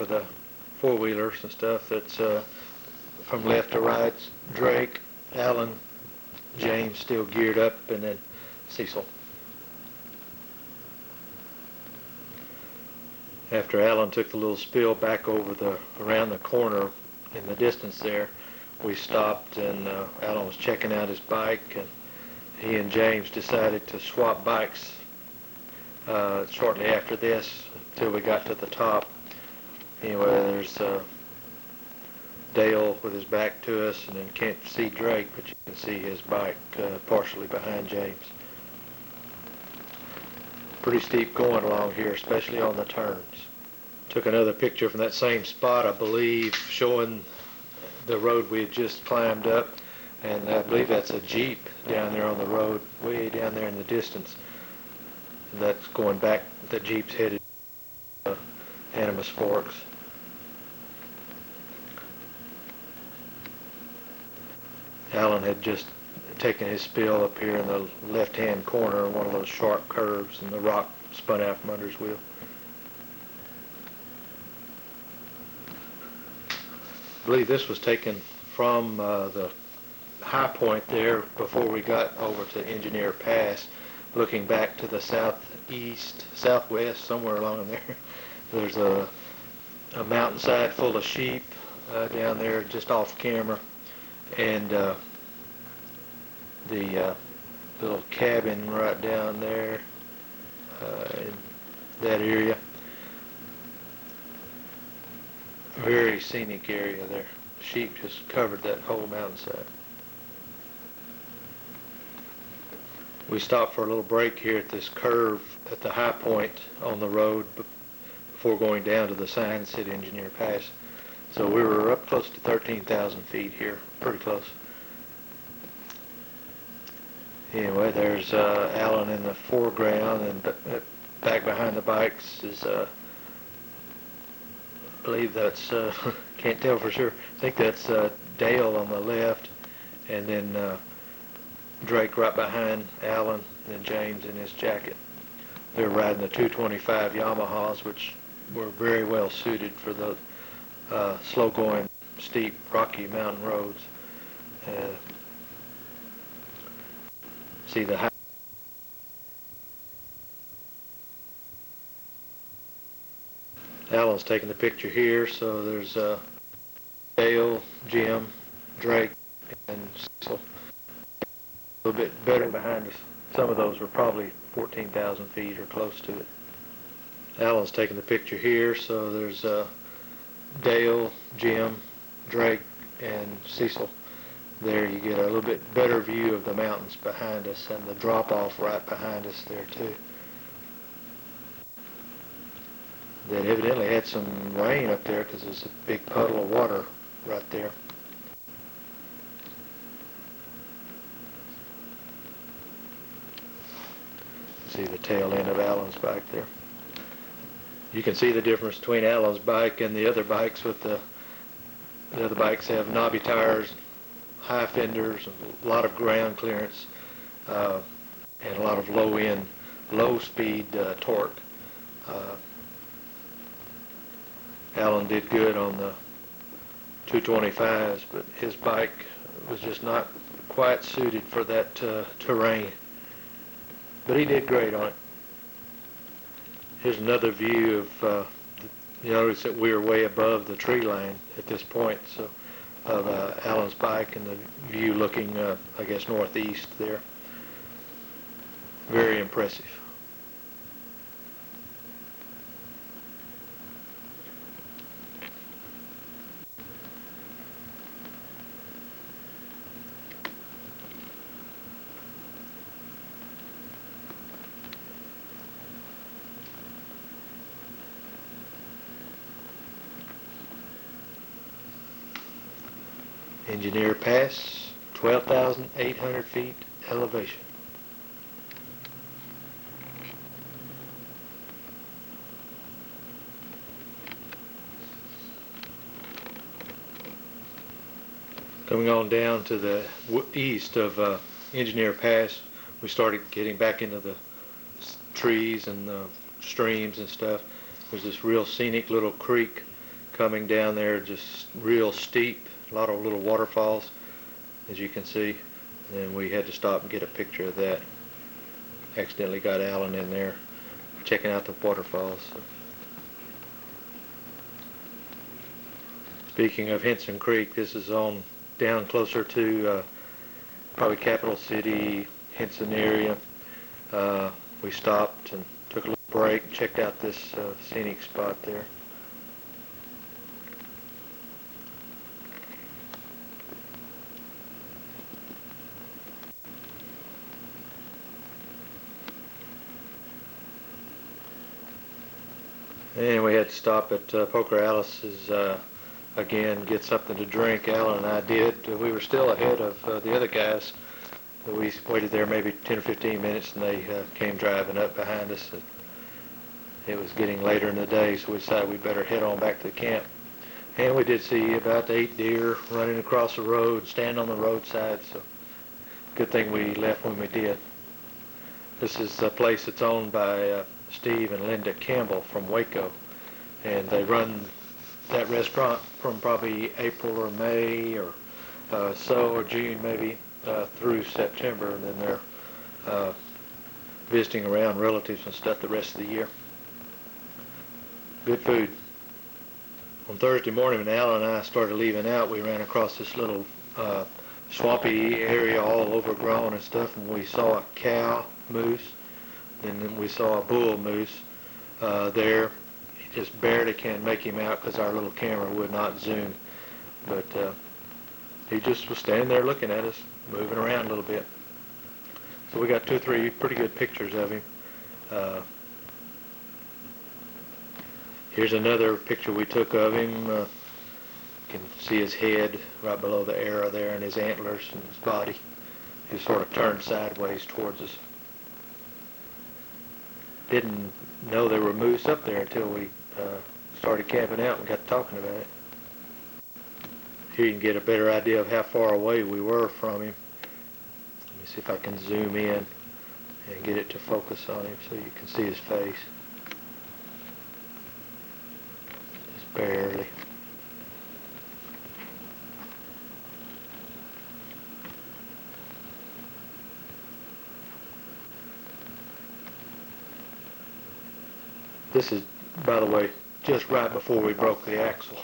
for the four-wheelers and stuff. That's from left to right, Drake, Alan, James still geared up, and then Cecil. After Alan took the little spill back around the corner in the distance there, we stopped, and Alan was checking out his bike, and he and James decided to swap bikes shortly after this until we got to the top. Anyway, there's Dale with his back to us, and then you can't see Drake, but you can see his bike partially behind James. Pretty steep going along here, especially on the turns. Took another picture from that same spot, I believe, showing the road we had just climbed up, and I believe that's a Jeep down there on the road, way down there in the distance. And that's going back, the Jeep's headed to Animas Forks. Alan had just taken his spill up here in the left-hand corner, one of those sharp curves, and the rock spun out from under his wheel. I believe this was taken from the high point there before we got over to Engineer Pass, looking back to the southeast, southwest, somewhere along there. There's a mountainside full of sheep down there just off camera, and the little cabin right down there in that area. Very scenic area there. Sheep just covered that whole mountainside. We stopped for a little break here at this curve at the high point on the road before going down to the sign that said Engineer Pass. So we were up close to 13,000 feet here, pretty close. Anyway, there's Alan in the foreground, and back behind the bikes is I believe that's, can't tell for sure, I think that's Dale on the left, and then Drake right behind Alan, and then James in his jacket. They're riding the 225 Yamahas, which were very well suited for the slow-going, steep, rocky mountain roads. See the high Alan's taking the picture here, so there's Dale, Jim, Drake, and Cecil. A little bit better behind us. Some of those were probably 14,000 feet or close to it. Alan's taking the picture here, so there's Dale, Jim, Drake, and Cecil. There you get a little bit better view of the mountains behind us and the drop-off right behind us there too. That evidently had some rain up there because there's a big puddle of water right there. See the tail end of Alan's bike there. You can see the difference between Alan's bike and the other bikes. With the other bikes have knobby tires, high fenders, a lot of ground clearance, and a lot of low-end, low-speed torque. Alan did good on the 225s, but his bike was just not quite suited for that terrain. But he did great on it. Here's another view of, you notice that we are way above the tree line at this point, so of Alan's bike, and the view looking, I guess, northeast there. Very impressive. Engineer Pass, 12,800 feet elevation. Coming on down to the east of Engineer Pass, we started getting back into the trees and the streams and stuff. There's this real scenic little creek coming down there, just real steep, a lot of little waterfalls, as you can see. And we had to stop and get a picture of that. Accidentally got Alan in there checking out the waterfalls. Speaking of Henson Creek, this is on down closer to probably Capital City, Henson area. We stopped and took a little break, checked out this scenic spot there. And we had to stop at Poker Alice's again, get something to drink. Alan and I did. We were still ahead of the other guys. We waited there maybe 10 or 15 minutes, and they came driving up behind us. It was getting later in the day, so we decided we better head on back to the camp. And we did see about 8 deer running across the road, standing on the roadside, so good thing we left when we did. This is a place that's owned by Steve and Linda Campbell from Waco, and they run that restaurant from probably April or May or or June maybe through September, and then they're visiting around relatives and stuff the rest of the year. Good food. On Thursday morning when Alan and I started leaving out, we ran across this little swampy area all overgrown and stuff, and we saw a cow moose, and then we saw a bull moose there. Just barely can make him out because our little camera would not zoom, but he just was standing there looking at us, moving around a little bit. So we got 2 or 3 pretty good pictures of him. Here's another picture we took of him. You can see his head right below the arrow there, and his antlers and his body. He sort of turned sideways towards us. Didn't know there were moose up there until we started camping out and got talking about it. Here you can get a better idea of how far away we were from him. Let me see if I can zoom in and get it to focus on him so you can see his face. Just barely. This is, by the way, just right before we broke the axle.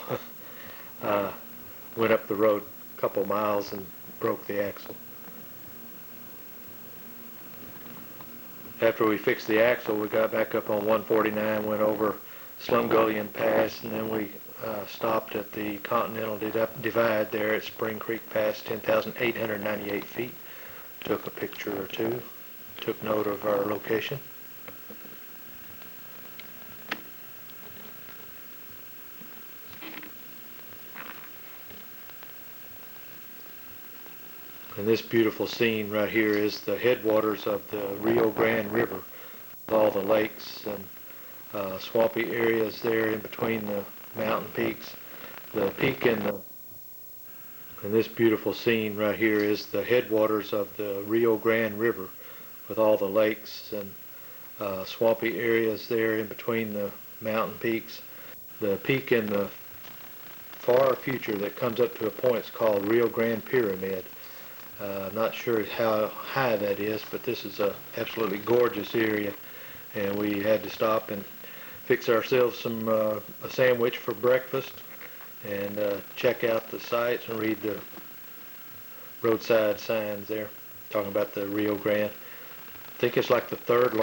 Went up the road a couple miles and broke the axle. After we fixed the axle, we got back up on 149, went over Slumgullion Pass, and then we stopped at the Continental Divide there at Spring Creek Pass, 10,898 feet. Took a picture or two, took note of our location. And this beautiful scene right here is the headwaters of the Rio Grande River, with all the lakes and swampy areas there in between the mountain peaks. The peak and this beautiful scene right here is the headwaters of the Rio Grande River, with all the lakes and swampy areas there in between the mountain peaks. The peak in the far future that comes up to a point is called Rio Grande Pyramid. I'm not sure how high that is, but this is a absolutely gorgeous area, and we had to stop and fix ourselves some a sandwich for breakfast and check out the sights and read the roadside signs there talking about the Rio Grande. I think it's like the third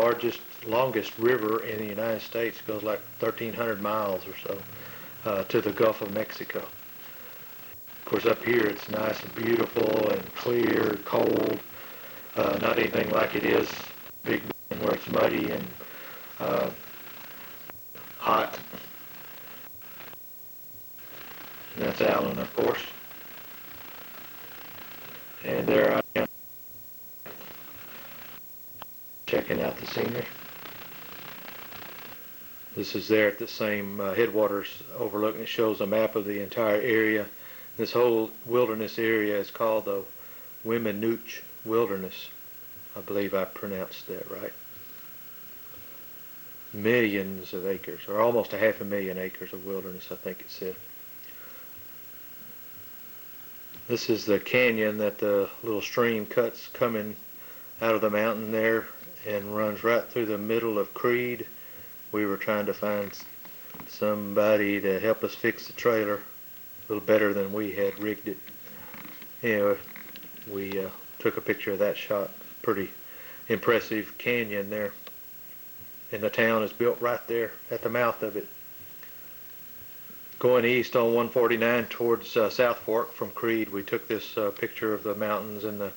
longest river in the United States. It goes like 1,300 miles or so to the Gulf of Mexico. Of course, up here it's nice and beautiful and clear, cold, not anything like it is Big Bend where it's muddy and hot. And that's Alan, of course. And there I am, checking out the scenery. This is there at the same headwaters overlook, and it shows a map of the entire area. This whole wilderness area is called the Wiminouche Wilderness. I believe I pronounced that right. millions of acres, or almost a 500,000 acres of wilderness, I think it said. This is the canyon that the little stream cuts coming out of the mountain there and runs right through the middle of Creed. We were trying to find somebody to help us fix the trailer a little better than we had rigged it. Anyway, we took a picture of that shot. Pretty impressive canyon there. And the town is built right there at the mouth of it. Going east on 149 towards South Fork from Creed, we took this picture of the mountains and the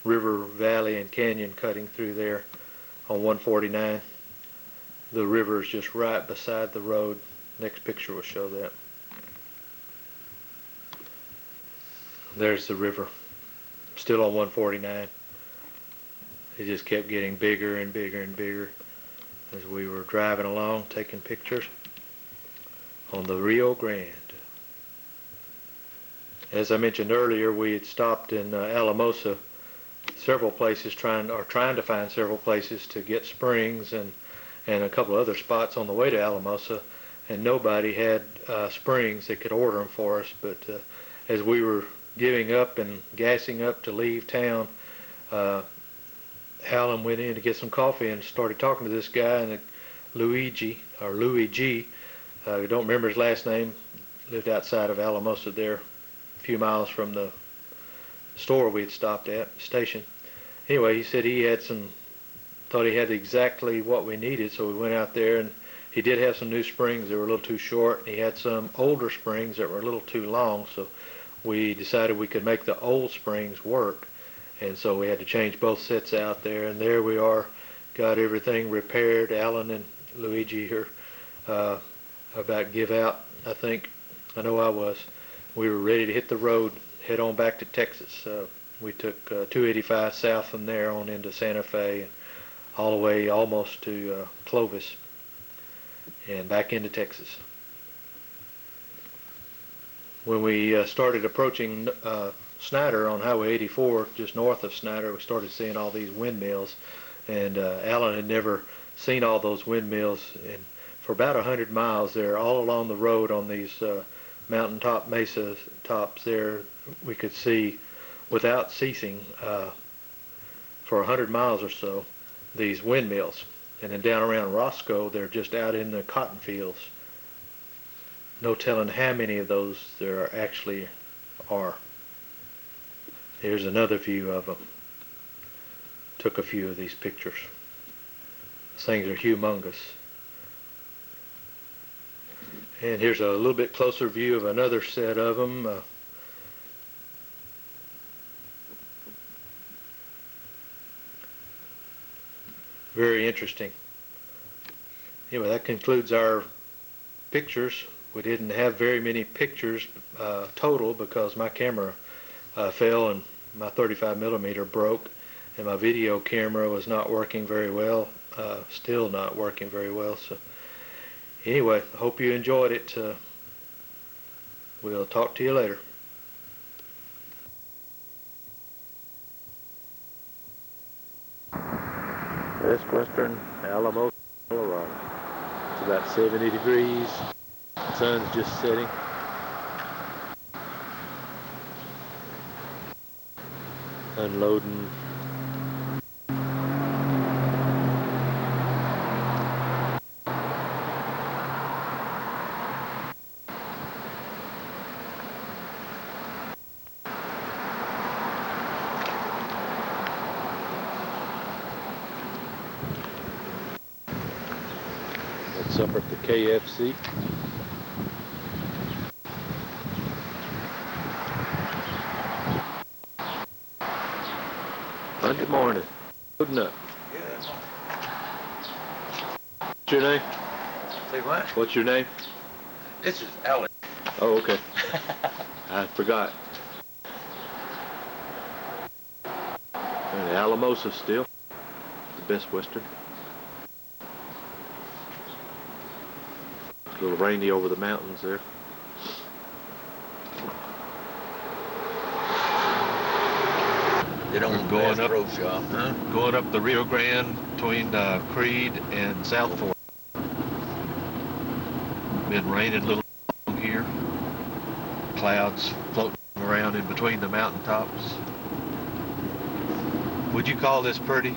river valley and canyon cutting through there on 149. The river is just right beside the road. Next picture will show that. There's the river, still on 149. It just kept getting bigger and bigger and bigger as we were driving along taking pictures on the Rio Grande. As I mentioned earlier, we had stopped in Alamosa several places trying to find several places to get springs and a couple other spots on the way to Alamosa, and nobody had springs that could order them for us. But as we were giving up and gassing up to leave town, Alan went in to get some coffee and started talking to this guy, and Louis G. I don't remember his last name, lived outside of Alamosa there, a few miles from the store we had stopped at, station. Anyway, he said he had thought he had exactly what we needed, so we went out there, and he did have some new springs that were a little too short, and he had some older springs that were a little too long, so we decided we could make the old springs work. And so we had to change both sets out there, and there we are, got everything repaired. Alan and Luigi are about give out, I think. I know I was. We were ready to hit the road, head on back to Texas. We took 285 south from there on into Santa Fe, all the way almost to Clovis, and back into Texas. When we started approaching Snyder on Highway 84, just north of Snyder, we started seeing all these windmills, and Alan had never seen all those windmills. And for about 100 miles there, all along the road on these mountaintop mesa tops there, we could see without ceasing for 100 miles or so these windmills. And then down around Roscoe, they're just out in the cotton fields. No telling how many of those there actually are. Here's another view of them. Took a few of these pictures. These things are humongous. And here's a little bit closer view of another set of them. Very interesting. Anyway, that concludes our pictures. We didn't have very many pictures total because my camera fell and my 35mm broke, and my video camera was not working very well, still not working very well. So anyway, I hope you enjoyed it. We'll talk to you later. Best Western, Alamo, Colorado. It's about 70 degrees. The sun's just setting. Unloading. That's up at the KFC. Monday morning. Loading up. What's your name? Say what? What's your name? This is Alex. Oh, okay. I forgot. And Alamosa still. The Best Western. It's a little rainy over the mountains there. They don't Going up, pro shop, huh? going up the Rio Grande between Creed and South Fork. Been raining a little here. Clouds floating around in between the mountaintops. Would you call this pretty?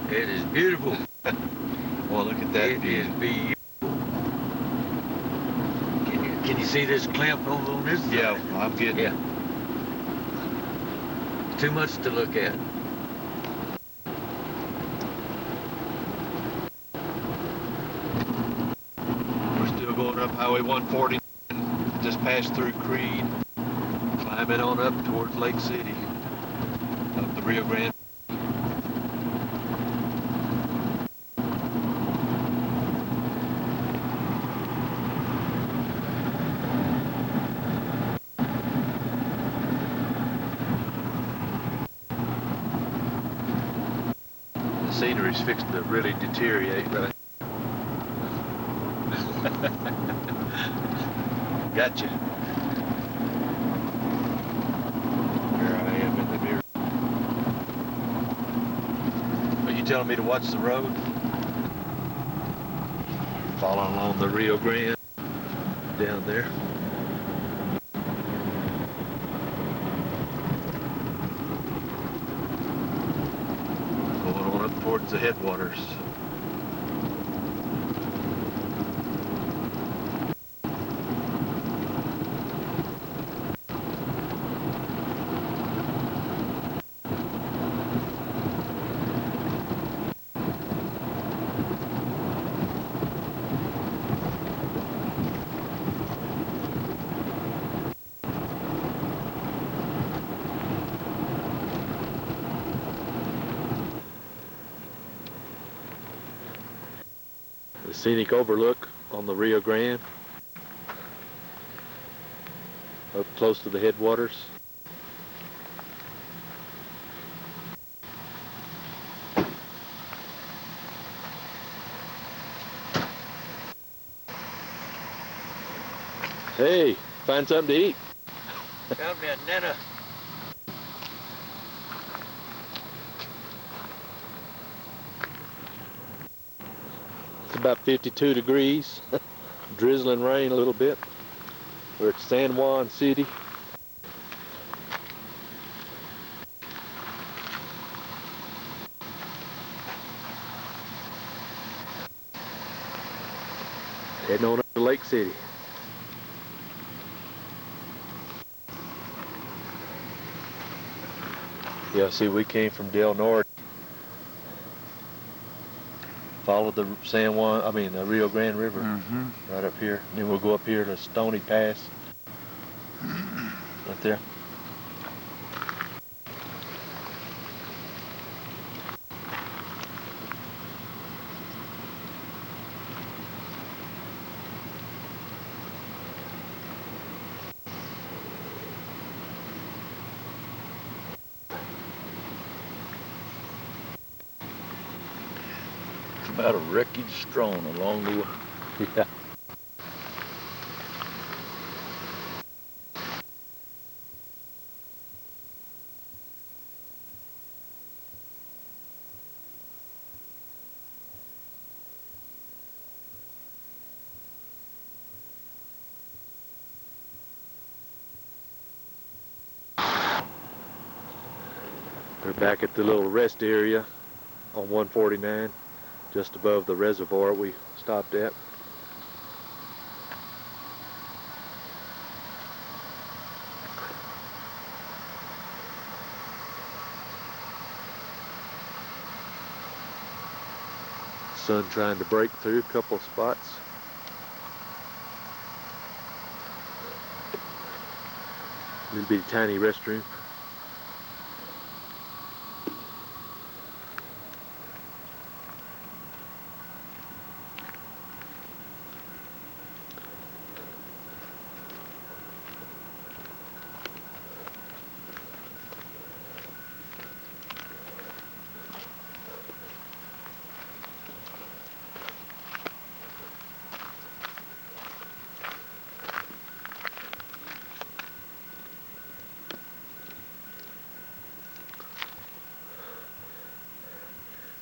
It is beautiful. Well, look at that It view. is beautiful. Can you see this cliff over on this side? Yeah, I'm getting it. Yeah. Too much to look at. We're still going up Highway 140. Just passed through Creed, climbing on up towards Lake City, up the Rio Grande. The scenery's fixing to really deteriorate, right? Gotcha. Here I am in the mirror. Are you telling me to watch the road? Following along the Rio Grande down there. Going on up towards the headwaters. The scenic overlook on the Rio Grande, up close to the headwaters. Hey, find something to eat. Got me a netta. It's about 52 degrees, drizzling rain a little bit. We're at San Juan City. Heading on up to Lake City. Yeah, see, we came from Del Norte. Followed the the Rio Grande River right up here. Then we'll go up here to Stony Pass. Right there. About a wreckage strewn along the way. Yeah. We're back at the little rest area on 149, just above the reservoir we stopped at. Sun trying to break through a couple of spots. Little bitty tiny restroom.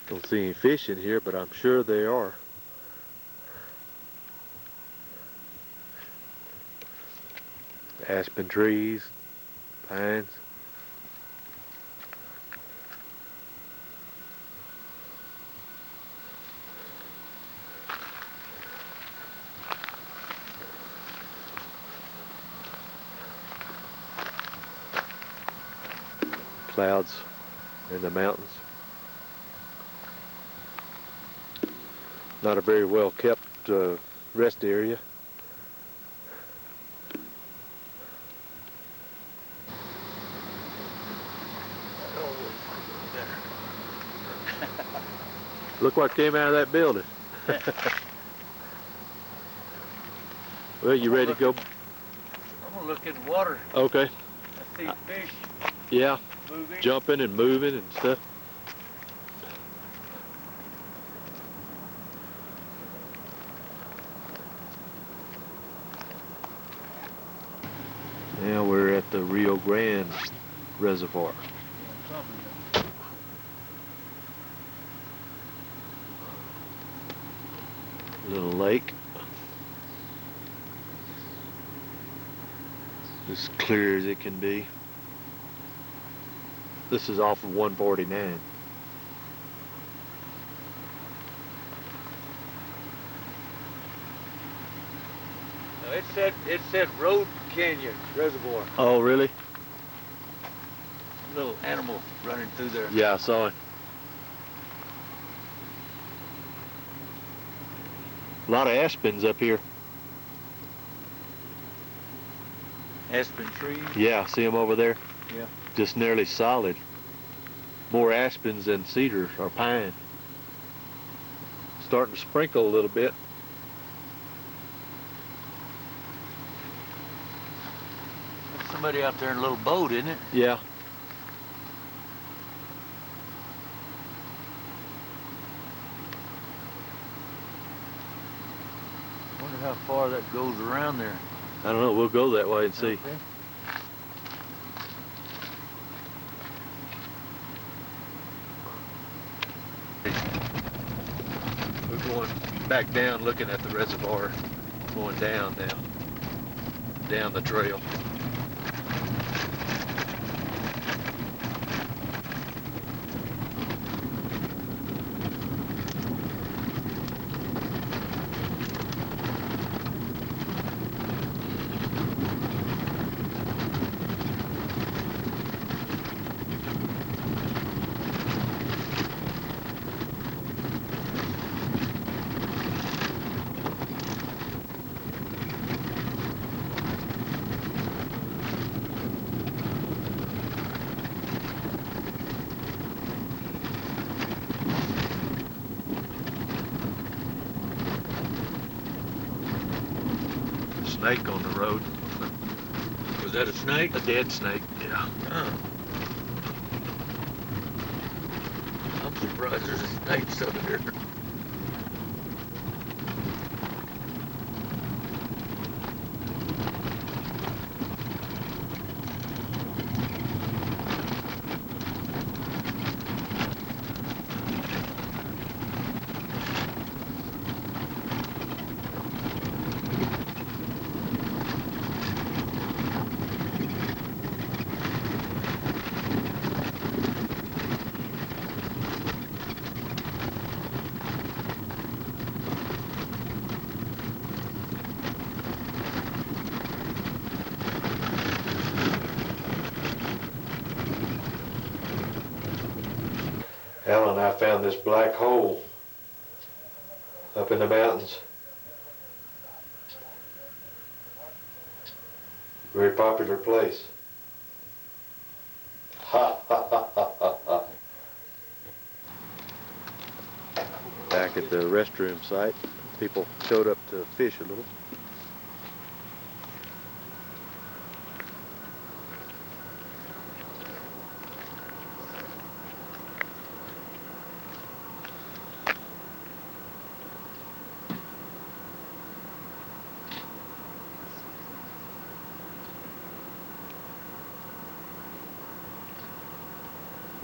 Don't see any fish in here, but I'm sure they are. Aspen trees, pines. Clouds in the mountains. Not a very well kept rest area. Look what came out of that building. Well, you ready to go? I'm gonna look in the water. Okay. I see fish Yeah, moving. jumping and moving and stuff. Now we're at the Rio Grande Reservoir. Little lake. As clear as it can be. This is off of 149. No, it said Road Canyon Reservoir. Oh, really? Little animal running through there. Yeah, I saw it. A lot of aspens up here. Aspen trees. Yeah, see them over there? Yeah. Just nearly solid. More aspens than cedar or pine. Starting to sprinkle a little bit. There's somebody out there in a little boat, isn't it? Yeah. Wonder how far that goes around there. I don't know. We'll go that way and see. Okay. We're going back down looking at the reservoir. Going down now. Down the trail. Snake on the road. Was that a snake? A dead snake, yeah. Huh. I'm surprised there's snakes over there. Alan and I found this black hole up in the mountains. Very popular place. Ha ha ha ha ha ha. Back at the restroom site, people showed up to fish a little.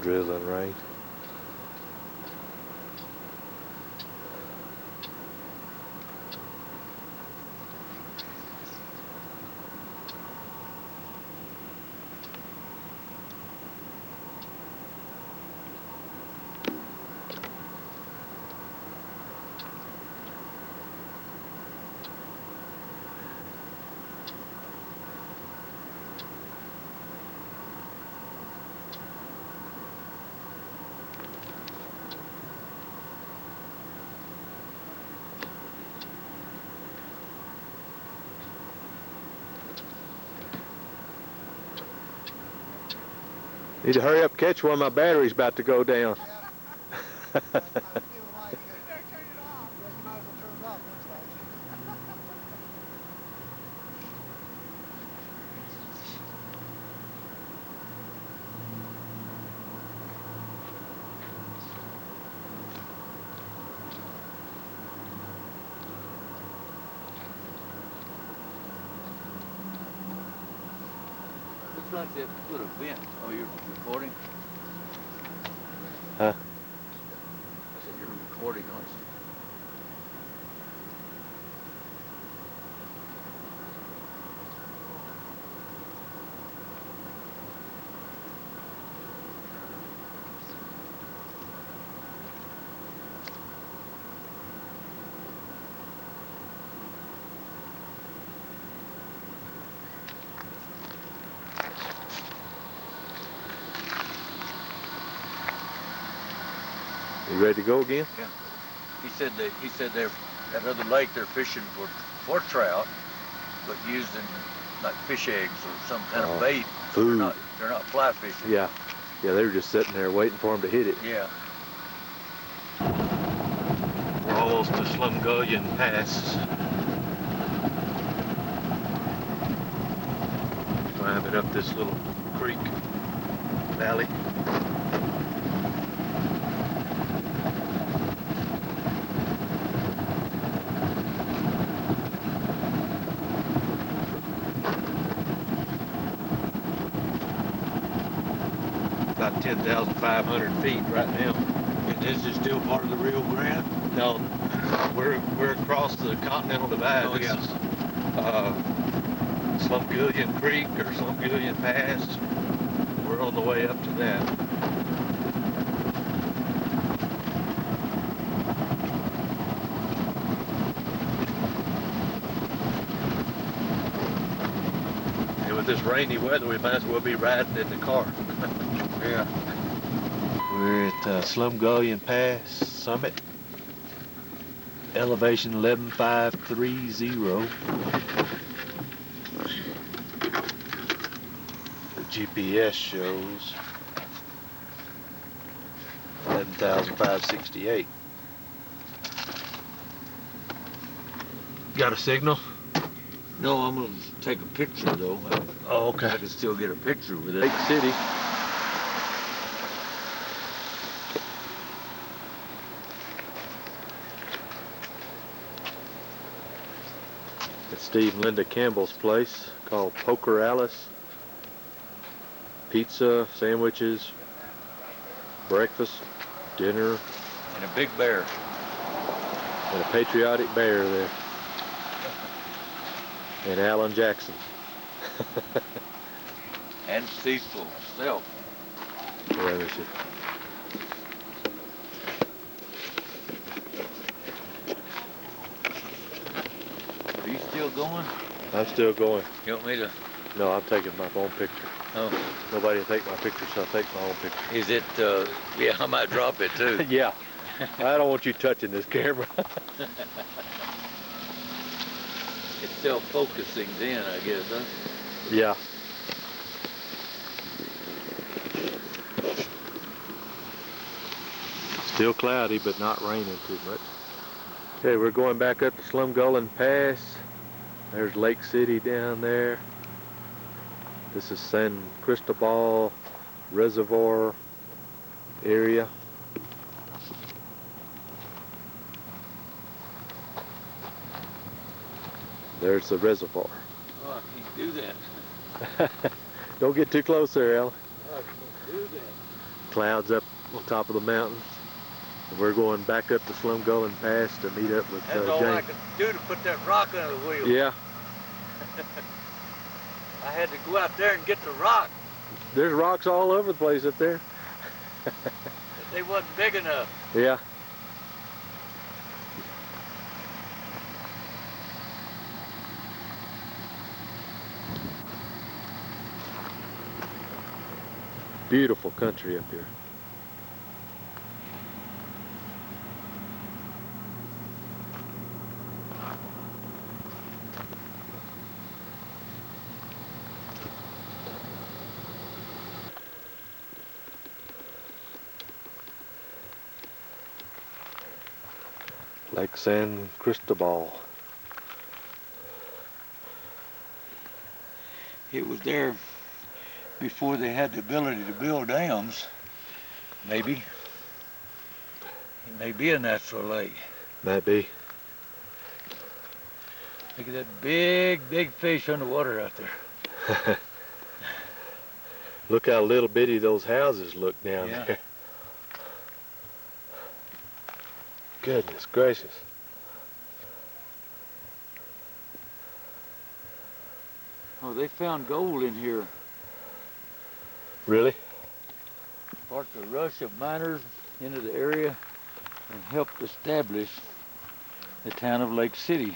Drizzling rain. Need to hurry up and catch one. My battery's about to go down. Looks like they put a vent. Oh, you're recording? Huh? I said you're recording on. You ready to go again? Yeah. He said they're at other lake they're fishing for trout, but using like fish eggs or some kind of bait. Food. They're not fly fishing. Yeah. Yeah, they were just sitting there waiting for them to hit it. Yeah. We're almost to Slumgullion Pass. Climbing up this little creek valley. About 10,500 feet right now. And this is still part of the Rio Grande? No, we're across the Continental Divide. Oh, This yeah. is Slumgullion Creek or Slumgullion Pass. We're on the way up to that. And with this rainy weather, we might as well be riding in the car. Yeah. We're at Slumgullion Pass summit. Elevation 11,530. The GPS shows 11,568. Got a signal? No, I'm gonna take a picture though. Oh, okay. I can still get a picture with it. Lake City. It's Steve and Linda Campbell's place called Poker Alice. Pizza, sandwiches, breakfast, dinner, And a big bear. and a patriotic bear there. And Alan Jackson. And Cecil himself. Where is it? Are you still going? I'm still going. You want me to? No, I'm taking my own picture. Oh. Nobody will take my picture, so I'll take my own picture. Is it, yeah, I might drop it too. Yeah. I don't want you touching this camera. It's self-focusing then, I guess, huh? Yeah. Still cloudy, but not raining too much. Okay, we're going back up to Slumgullion Pass. There's Lake City down there. This is San Cristobal Reservoir area. There's the reservoir. Oh, I can't do that. Don't get too close there, Alan. Oh, I can't do that. Clouds up on top of the mountains. We're going back up to Slumgullion Pass to meet up with That's all I James. could do to put that rock under the wheel. Yeah, I had to go out there and get the rock, there's rocks all over the place up there. but they wasn't big enough. Yeah. Beautiful country up here. Lake San Cristobal. It was there before they had the ability to build dams. Maybe. It may be a natural lake. Might be. Look at that big fish underwater out there. Look how little bitty those houses look down there. Goodness gracious. Oh, they found gold in here. Really? Sparked a rush of miners into the area and helped establish the town of Lake City.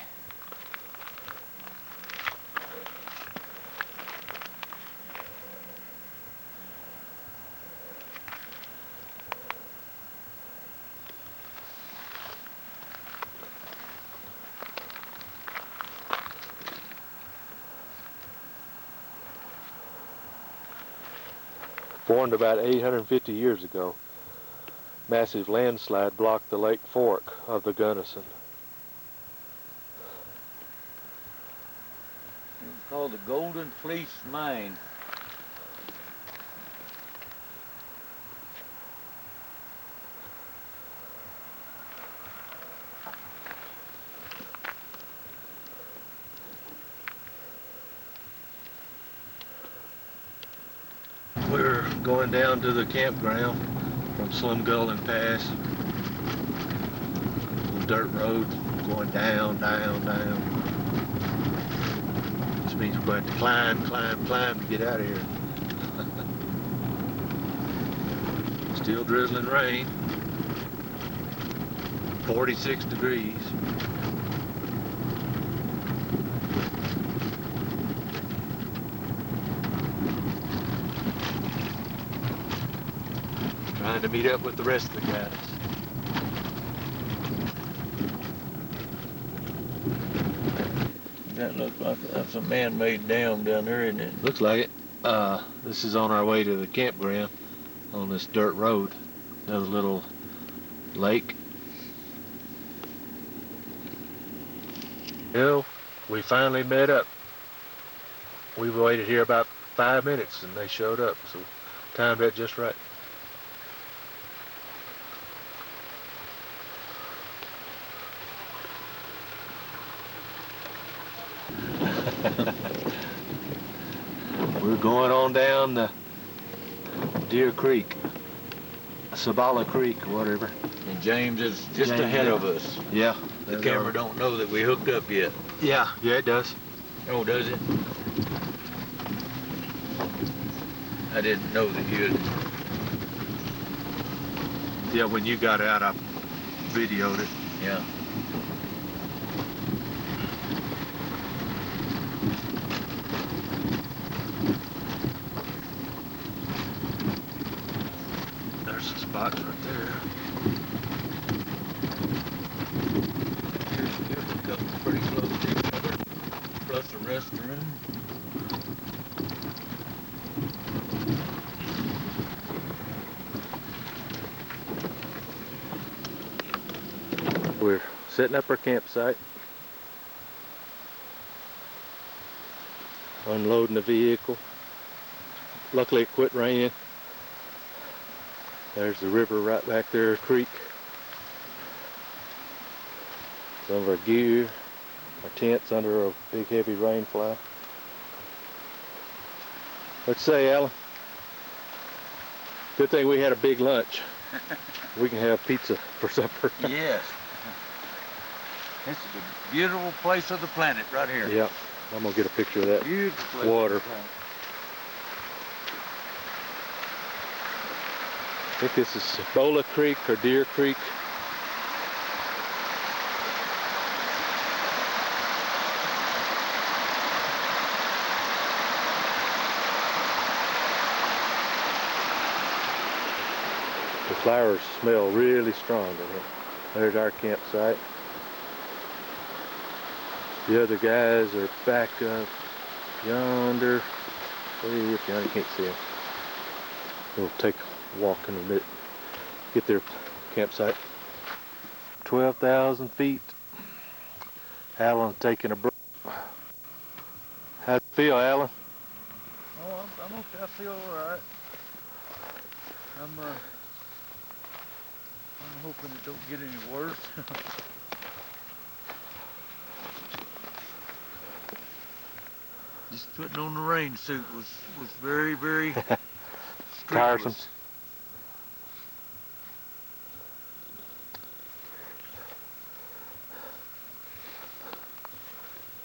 Formed about 850 years ago. Massive landslide blocked the lake fork of the Gunnison. It's called the Golden Fleece Mine. We're going down to the campground from Slim Gully Pass. Little dirt road going down. This means we're going to climb to get out of here. Still drizzling rain. 46 degrees. Trying to meet up with the rest of the guys. That looks like that's a man-made dam down there, isn't it? Looks like it. This is on our way to the campground on this dirt road. Another little lake. Well, we finally met up. We waited here about 5 minutes and they showed up, so timed that just right. We're going on down the Deer Creek, Sabala Creek, or whatever. And James is just ahead of us. Yeah. The camera don't know that we hooked up yet. Yeah, it does. Oh, does it? I didn't know that you had. Yeah, when you got out, I videoed it. Yeah. There's some spots right there. Here's a couple pretty close to each other, plus a restroom. We're setting up our campsite, unloading the vehicle. Luckily it quit raining. There's the river right back there, creek. Some of our gear, our tents under a big heavy rain fly. What'd you say, Alan? Good thing we had a big lunch. We can have pizza for supper. Yes. This is a beautiful place of the planet right here. Yeah, I'm gonna get a picture of that Beautiful place water. of the planet. I think this is Bola Creek or Deer Creek. The flowers smell really strong in here. There's our campsite. The other guys are back up yonder. Way up yonder, you can't see them. We'll take a walk in a bit. Get their campsite. 12,000 feet. Alan's taking a break. How'd it feel, Alan? Oh, I'm okay. I feel all right. I'm hoping it don't get any worse. Just putting on the rain suit was very, very Tiresome. strenuous.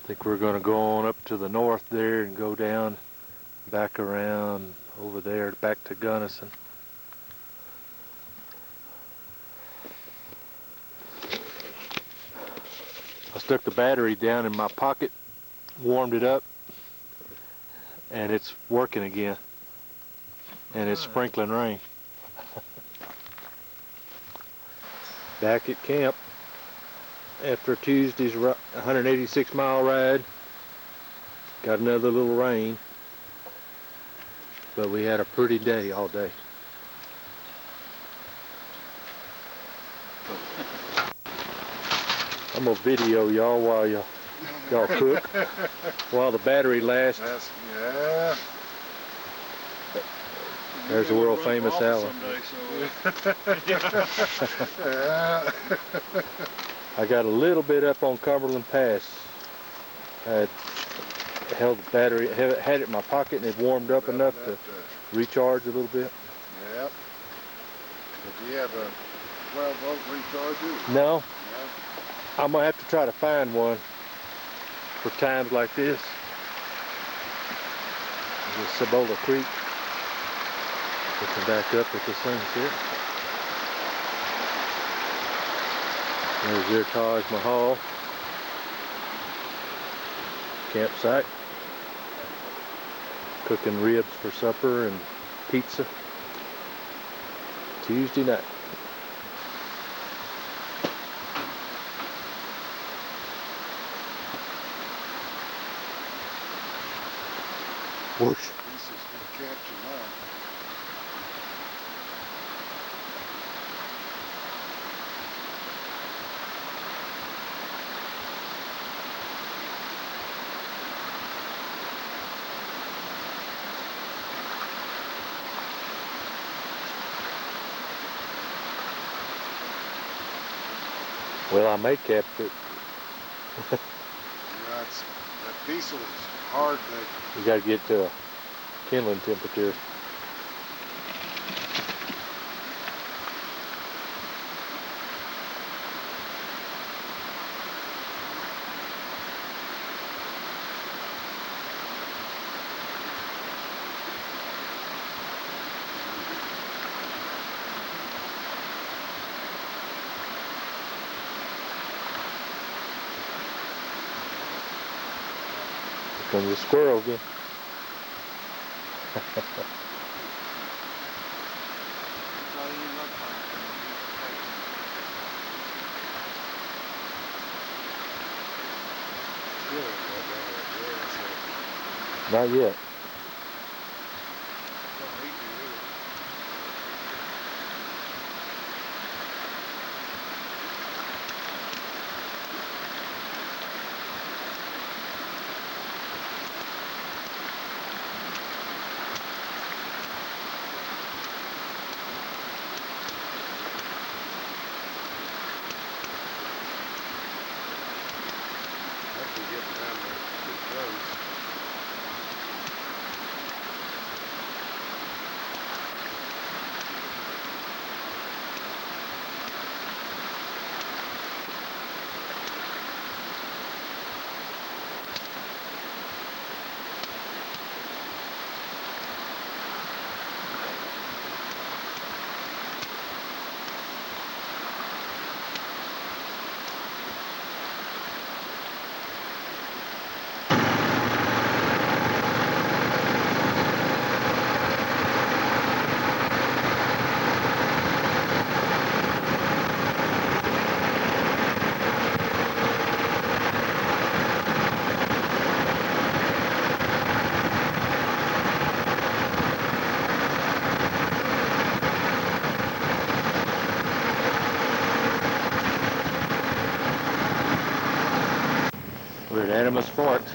I think we're going to go on up to the north there and go down, back around over there, back to Gunnison. I stuck the battery down in my pocket, warmed it up, and it's working again. And it's sprinkling rain. Back at camp after Tuesday's 186-mile ride. Got another little rain, but we had a pretty day all day. I'm gonna video y'all while y'all cook, while the battery lasts. Yeah. There's the world famous Alan. I got a little bit up on Cumberland Pass. I held the battery, had it in my pocket, and it warmed up enough to recharge a little bit. Yep. But do you have a 12-volt recharger? No. I'm gonna have to try to find one for times like this. The Cibola Creek. Looking back up at the sunset. There's your Taj Mahal campsite. Cooking ribs for supper and pizza Tuesday night. Whoosh. This is going to catch you now. Well, I may capture it. Yeah, that diesel is hard to... You gotta get to a kindling temperature. Here comes the squirrel again. Not yet. Animus Fort. Do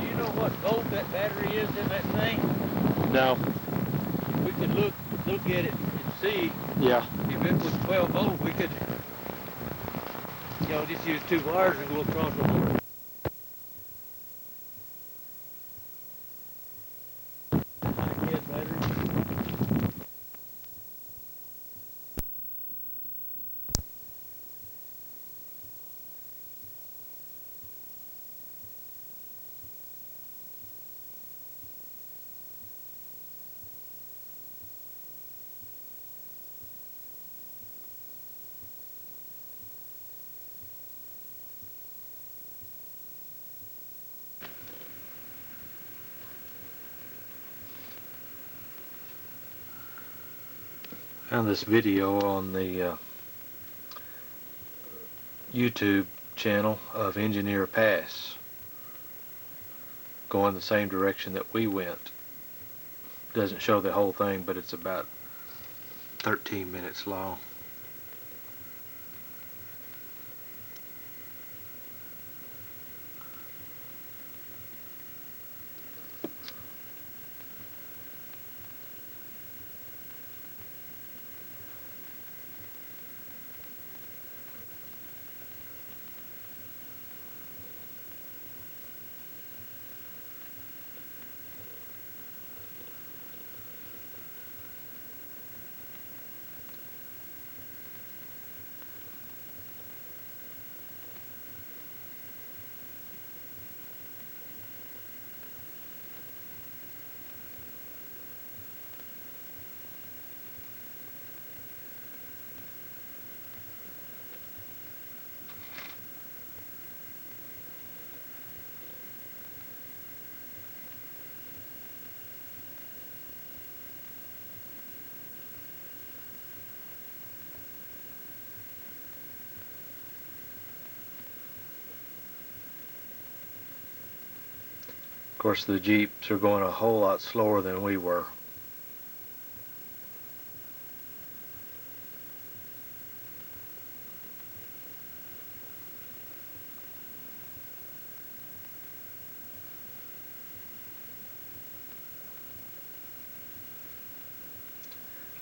you know what volt that battery is in that thing? No. If we could look at it and see Yeah. if it was 12 volt, we could, just use 2 wires and go across the whole. Found this video on the YouTube channel of Engineer Pass going the same direction that we went. Doesn't show the whole thing, but it's about 13 minutes long. Of course, the Jeeps are going a whole lot slower than we were.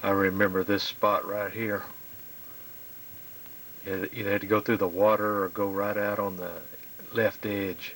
I remember this spot right here. You either had to go through the water or go right out on the left edge.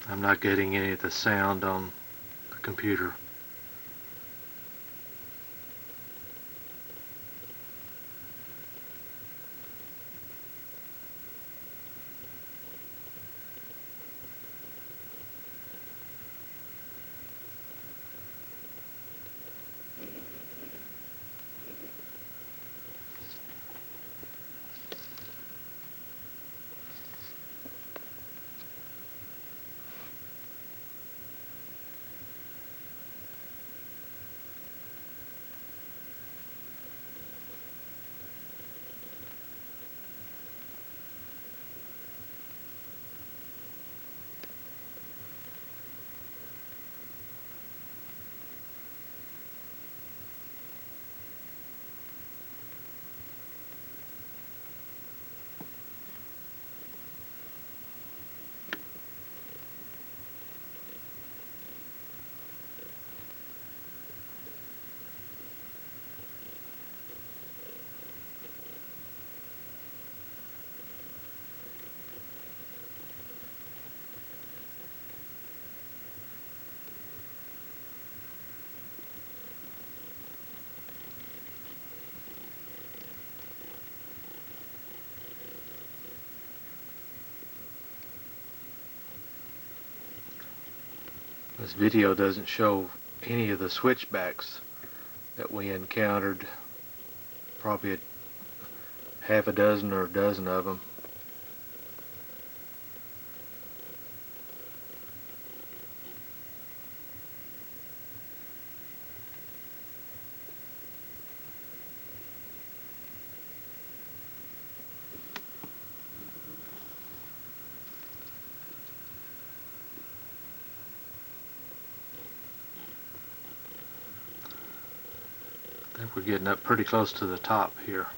I'm not getting any of the sound on the computer. This video doesn't show any of the switchbacks that we encountered, probably half a dozen or a dozen of them. I think we're getting up pretty close to the top here.